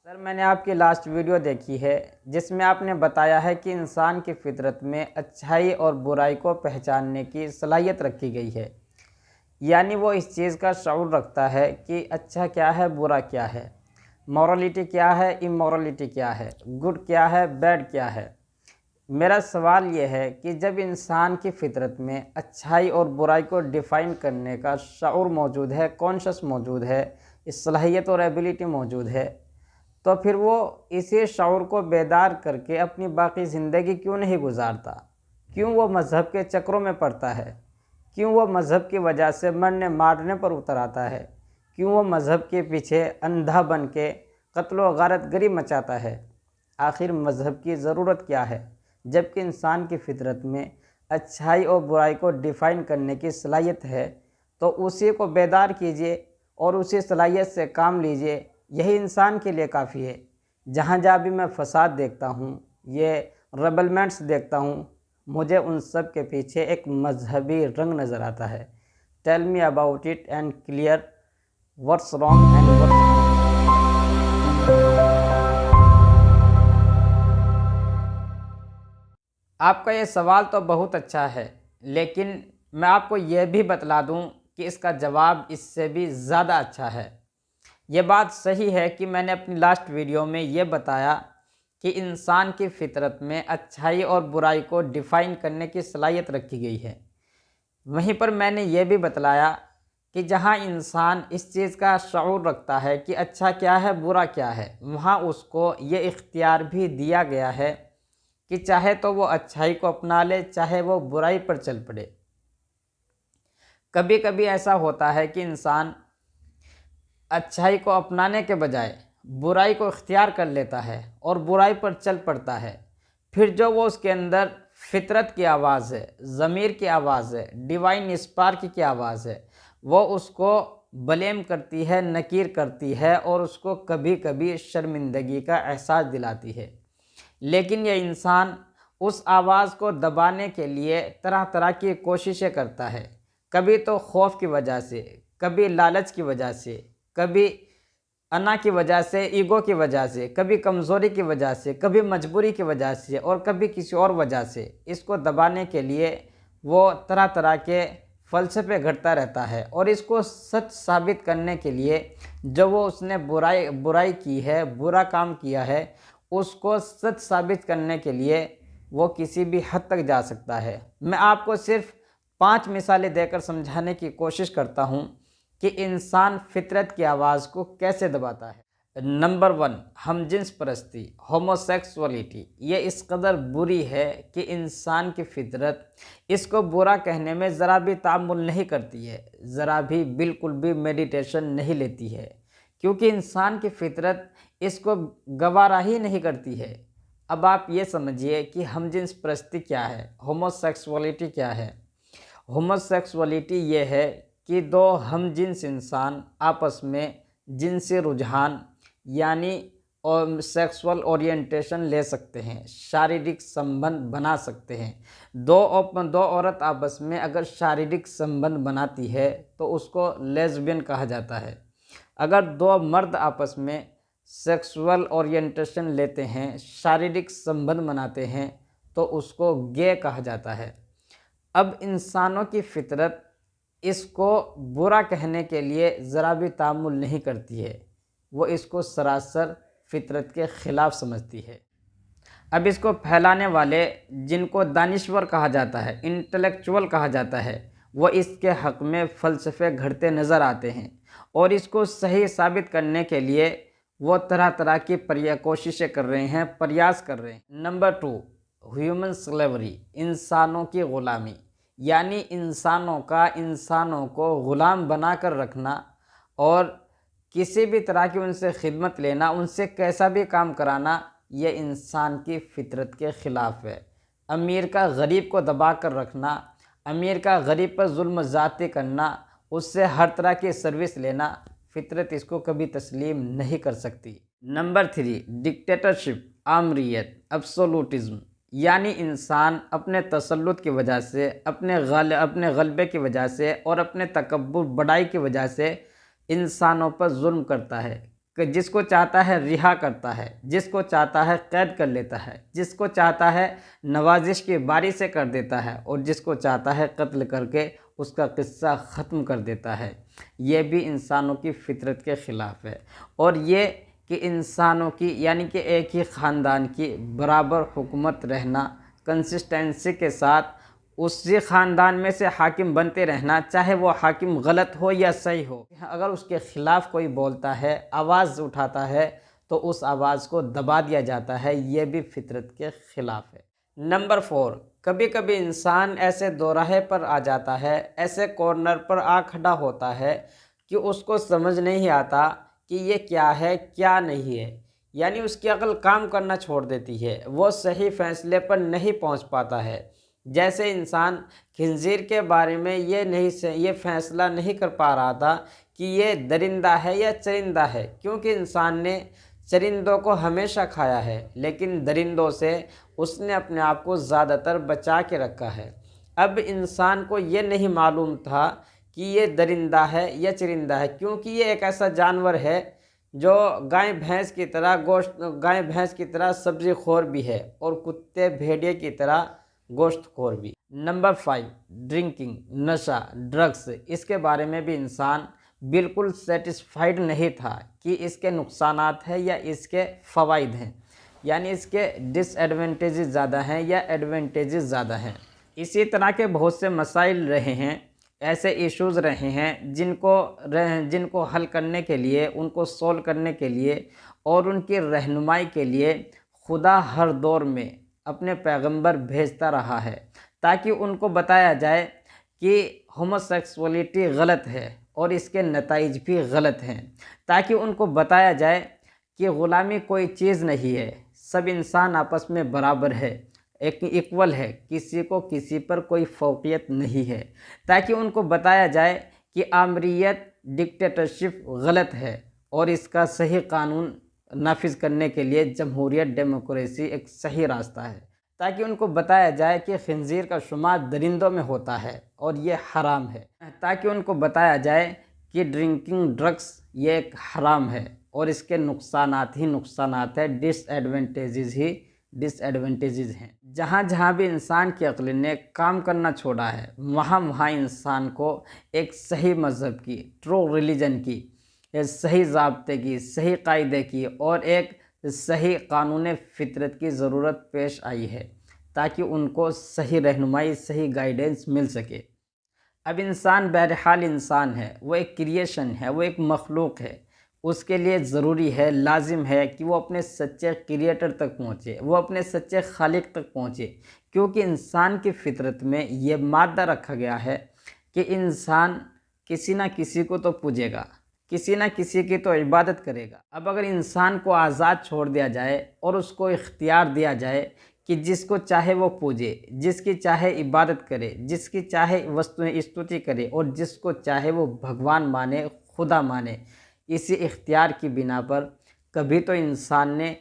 سر میں نے آپ کی لاسٹ ویڈیو دیکھی ہے جس میں آپ نے بتایا ہے کہ انسان کی فطرت میں اچھائی اور برائی کو پہچاننے کی صلاحیت رکھی گئی ہے، یعنی وہ اس چیز کا شعور رکھتا ہے کہ اچھا کیا ہے، برا کیا ہے، مورالٹی کیا ہے، امورالٹی کیا ہے، گڈ کیا ہے، بیڈ کیا ہے۔ میرا سوال یہ ہے کہ جب انسان کی فطرت میں اچھائی اور برائی کو ڈیفائن کرنے کا شعور موجود ہے، کانشس موجود ہے، اس صلاحیت اور ایبیلٹی موجود ہے، تو پھر وہ اسی شعور کو بیدار کر کے اپنی باقی زندگی کیوں نہیں گزارتا؟ کیوں وہ مذہب کے چکروں میں پڑتا ہے؟ کیوں وہ مذہب کی وجہ سے مرنے مارنے پر اتر آتا ہے؟ کیوں وہ مذہب کے پیچھے اندھا بن کے قتل و غارت گری مچاتا ہے؟ آخر مذہب کی ضرورت کیا ہے جبکہ انسان کی فطرت میں اچھائی اور برائی کو ڈیفائن کرنے کی صلاحیت ہے؟ تو اسی کو بیدار کیجئے اور اسی صلاحیت سے کام لیجئے، یہی انسان کے لیے کافی ہے۔ جہاں جہاں بھی میں فساد دیکھتا ہوں، یہ ریبلمنٹس دیکھتا ہوں، مجھے ان سب کے پیچھے ایک مذہبی رنگ نظر آتا ہے۔ Tell me about it and clear what's wrong and what's آپ کا یہ سوال تو بہت اچھا ہے، لیکن میں آپ کو یہ بھی بتلا دوں کہ اس کا جواب اس سے بھی زیادہ اچھا ہے۔ یہ بات صحیح ہے کہ میں نے اپنی لاسٹ ویڈیو میں یہ بتایا کہ انسان کی فطرت میں اچھائی اور برائی کو ڈیفائن کرنے کی صلاحیت رکھی گئی ہے۔ وہیں پر میں نے یہ بھی بتلایا کہ جہاں انسان اس چیز کا شعور رکھتا ہے کہ اچھا کیا ہے، برا کیا ہے، وہاں اس کو یہ اختیار بھی دیا گیا ہے کہ چاہے تو وہ اچھائی کو اپنا لے، چاہے وہ برائی پر چل پڑے۔ کبھی کبھی ایسا ہوتا ہے کہ انسان اچھائی کو اپنانے کے بجائے برائی کو اختیار کر لیتا ہے اور برائی پر چل پڑتا ہے۔ پھر جو وہ اس کے اندر فطرت کی آواز ہے، ضمیر کی آواز ہے، ڈیوائن اسپارک کی آواز ہے، وہ اس کو بلیم کرتی ہے، نکیر کرتی ہے اور اس کو کبھی کبھی شرمندگی کا احساس دلاتی ہے۔ لیکن یہ انسان اس آواز کو دبانے کے لیے طرح طرح کی کوششیں کرتا ہے، کبھی تو خوف کی وجہ سے، کبھی لالچ کی وجہ سے، کبھی انا کی وجہ سے، ایگو کی وجہ سے، کبھی کمزوری کی وجہ سے، کبھی مجبوری کی وجہ سے اور کبھی کسی اور وجہ سے۔ اس کو دبانے کے لیے وہ طرح طرح کے فلسفے گھڑتا رہتا ہے اور اس کو سچ ثابت کرنے کے لیے جو وہ اس نے برائی کی ہے، برا کام کیا ہے، اس کو سچ ثابت کرنے کے لیے وہ کسی بھی حد تک جا سکتا ہے۔ میں آپ کو صرف 5 مثالیں دے کر سمجھانے کی کوشش کرتا ہوں کہ انسان فطرت کی آواز کو کیسے دباتا ہے۔ نمبر 1، ہم جنس پرستی، ہوموسیکسولیٹی۔ یہ اس قدر بری ہے کہ انسان کی فطرت اس کو برا کہنے میں ذرا بھی تعامل نہیں کرتی ہے، ذرا بھی، بالکل بھی میڈیٹیشن نہیں لیتی ہے، کیونکہ انسان کی فطرت اس کو گوارا ہی نہیں کرتی ہے۔ اب آپ یہ سمجھیے کہ ہم جنس پرستی کیا ہے، ہوموسیکسولیٹی کیا ہے۔ ہوموسیکسولیٹی یہ ہے کہ دو ہم جنس انسان آپس میں جنسی رجحان یعنی سیکسول اورینٹیشن لے سکتے ہیں، شاریرک سمبند بنا سکتے ہیں۔ دو عورت آپس میں اگر شاریرک سمبند بناتی ہے تو اس کو لیزبین کہا جاتا ہے۔ اگر دو مرد آپس میں سیکسول اورینٹیشن لیتے ہیں، شاریرک سمبند بناتے ہیں، تو اس کو گے کہا جاتا ہے۔ اب انسانوں کی فطرت اس کو برا کہنے کے لیے ذرا بھی تعامل نہیں کرتی ہے، وہ اس کو سراسر فطرت کے خلاف سمجھتی ہے۔ اب اس کو پھیلانے والے، جن کو دانشور کہا جاتا ہے، انٹلیکچول کہا جاتا ہے، وہ اس کے حق میں فلسفے گھڑتے نظر آتے ہیں اور اس کو صحیح ثابت کرنے کے لیے وہ طرح طرح کی کوششیں کر رہے ہیں، پریاس کر رہے ہیں۔ نمبر 2، ہیومن سلیوری، انسانوں کی غلامی، یعنی انسانوں کو غلام بنا کر رکھنا اور کسی بھی طرح کی ان سے خدمت لینا، ان سے کیسا بھی کام کرانا، یہ انسان کی فطرت کے خلاف ہے۔ امیر کا غریب کو دبا کر رکھنا، امیر کا غریب پر ظلم زیادتی کرنا، اس سے ہر طرح کی سروس لینا، فطرت اس کو کبھی تسلیم نہیں کر سکتی۔ نمبر 3، ڈکٹیٹرشپ، آمریت، ابسولوٹزم، یعنی انسان اپنے تسلط کی وجہ سے، اپنے غلبے کی وجہ سے اور اپنے تکبر، بڑائی کی وجہ سے انسانوں پر ظلم کرتا ہے، جس کو چاہتا ہے رہا کرتا ہے، جس کو چاہتا ہے قید کر لیتا ہے، جس کو چاہتا ہے نوازش کی باری سے کر دیتا ہے، اور جس کو چاہتا ہے قتل کر کے اس کا قصہ ختم کر دیتا ہے۔ یہ بھی انسانوں کی فطرت کے خلاف ہے، اور یہ کہ انسانوں کی یعنی کہ ایک ہی خاندان کی برابر حکومت رہنا، کنسسٹنسی کے ساتھ اسی خاندان میں سے حاکم بنتے رہنا، چاہے وہ حاکم غلط ہو یا صحیح ہو، اگر اس کے خلاف کوئی بولتا ہے، آواز اٹھاتا ہے، تو اس آواز کو دبا دیا جاتا ہے۔ یہ بھی فطرت کے خلاف ہے۔ نمبر 4، کبھی کبھی انسان ایسے دوراہے پر آ جاتا ہے، ایسے کارنر پر آ کھڑا ہوتا ہے کہ اس کو سمجھ نہیں آتا کہ یہ کیا ہے کیا نہیں ہے، یعنی اس کی عقل کام کرنا چھوڑ دیتی ہے، وہ صحیح فیصلے پر نہیں پہنچ پاتا ہے۔ جیسے انسان خنزیر کے بارے میں یہ فیصلہ نہیں کر پا رہا تھا کہ یہ درندہ ہے یا چرندہ ہے، کیونکہ انسان نے چرندوں کو ہمیشہ کھایا ہے، لیکن درندوں سے اس نے اپنے آپ کو زیادہ تر بچا کے رکھا ہے۔ اب انسان کو یہ نہیں معلوم تھا کہ یہ درندہ ہے یا چرندہ ہے، کیونکہ یہ ایک ایسا جانور ہے جو گائے بھینس کی طرح سبزی خور بھی ہے، اور کتے بھیڑیے کی طرح گوشت خور بھی۔ نمبر 5، ڈرنکنگ، نشہ، ڈرگس۔ اس کے بارے میں بھی انسان بالکل سیٹسفائیڈ نہیں تھا کہ اس کے نقصانات ہیں یا اس کے فوائد ہیں، یعنی اس کے ڈس ایڈوانٹیجز زیادہ ہیں یا ایڈوانٹیجز زیادہ ہیں۔ اسی طرح کے بہت سے مسائل رہے ہیں، ایسے ایشوز رہے ہیں جن کو حل کرنے کے لیے، ان کو سولو کرنے کے لیے اور ان کی رہنمائی کے لیے خدا ہر دور میں اپنے پیغمبر بھیجتا رہا ہے، تاکہ ان کو بتایا جائے کہ ہوموسیکسولیٹی غلط ہے اور اس کے نتائج بھی غلط ہیں، تاکہ ان کو بتایا جائے کہ غلامی کوئی چیز نہیں ہے، سب انسان آپس میں برابر ہے، ایک ایکول ہے، کسی کو کسی پر کوئی فوقیت نہیں ہے، تاکہ ان کو بتایا جائے کہ آمریت، ڈکٹیٹرشپ غلط ہے، اور اس کا صحیح قانون نافذ کرنے کے لیے جمہوریت، ڈیموکریسی ایک صحیح راستہ ہے، تاکہ ان کو بتایا جائے کہ خنزیر کا شمار درندوں میں ہوتا ہے اور یہ حرام ہے، تاکہ ان کو بتایا جائے کہ ڈرنکنگ، ڈرگس یہ ایک حرام ہے اور اس کے نقصانات ہی نقصانات ہیں، ڈس ایڈوانٹیجز ہیں۔ جہاں جہاں بھی انسان کی عقل نے کام کرنا چھوڑا ہے، وہاں وہاں انسان کو ایک صحیح مذہب کی، ٹرو ریلیجن کی، ایک صحیح ضابطے کی، صحیح قاعدے کی اور ایک صحیح قانون فطرت کی ضرورت پیش آئی ہے، تاکہ ان کو صحیح رہنمائی، صحیح گائیڈنس مل سکے۔ اب انسان بہرحال انسان ہے، وہ ایک کریشن ہے، وہ ایک مخلوق ہے، اس کے لیے ضروری ہے، لازم ہے کہ وہ اپنے سچے کریٹر تک پہنچے، وہ اپنے سچے خالق تک پہنچے، کیونکہ انسان کی فطرت میں یہ مادہ رکھا گیا ہے کہ انسان کسی نہ کسی کو تو پوجے گا، کسی نہ کسی کی تو عبادت کرے گا۔ اب اگر انسان کو آزاد چھوڑ دیا جائے اور اس کو اختیار دیا جائے کہ جس کو چاہے وہ پوجے، جس کی چاہے عبادت کرے، جس کی چاہے استوتی کرے، اور جس کو چاہے وہ بھگوان مانے، خدا مانے، اسی اختیار کی بنا پر کبھی تو انسان نے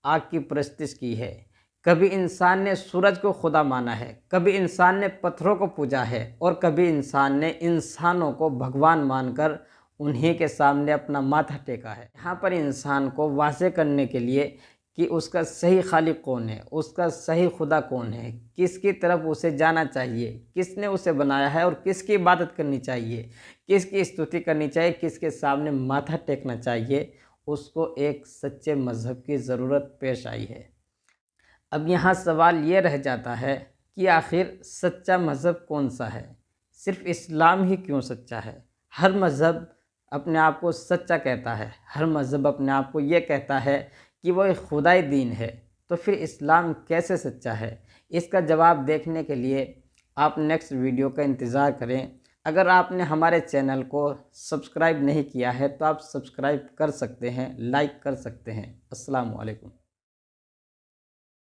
آگ کی پرستش کی ہے، کبھی انسان نے سورج کو خدا مانا ہے، کبھی انسان نے پتھروں کو پوجا ہے، اور کبھی انسان نے انسانوں کو بھگوان مان کر انہی کے سامنے اپنا ماتھا ٹیکا ہے۔ یہاں پر انسان کو واضح کرنے کے لیے کہ اس کا صحیح خالق کون ہے، اس کا صحیح خدا کون ہے، کس کی طرف اسے جانا چاہیے، کس نے اسے بنایا ہے اور کس کی عبادت کرنی چاہیے، کس کی استوتی کرنی چاہیے، کس کے سامنے ماتھا ٹیکنا چاہیے، اس کو ایک سچے مذہب کی ضرورت پیش آئی ہے۔ اب یہاں سوال یہ رہ جاتا ہے کہ آخر سچا مذہب کون سا ہے؟ صرف اسلام ہی کیوں سچا ہے؟ ہر مذہب اپنے آپ کو سچا کہتا ہے، ہر مذہب اپنے آپ کو یہ کہتا ہے کہ وہ ایک خدائی دین ہے، تو پھر اسلام کیسے سچا ہے؟ اس کا جواب دیکھنے کے لیے آپ نیکسٹ ویڈیو کا انتظار کریں۔ اگر آپ نے ہمارے چینل کو سبسکرائب نہیں کیا ہے تو آپ سبسکرائب کر سکتے ہیں، لائک کر سکتے ہیں۔ السلام علیکم۔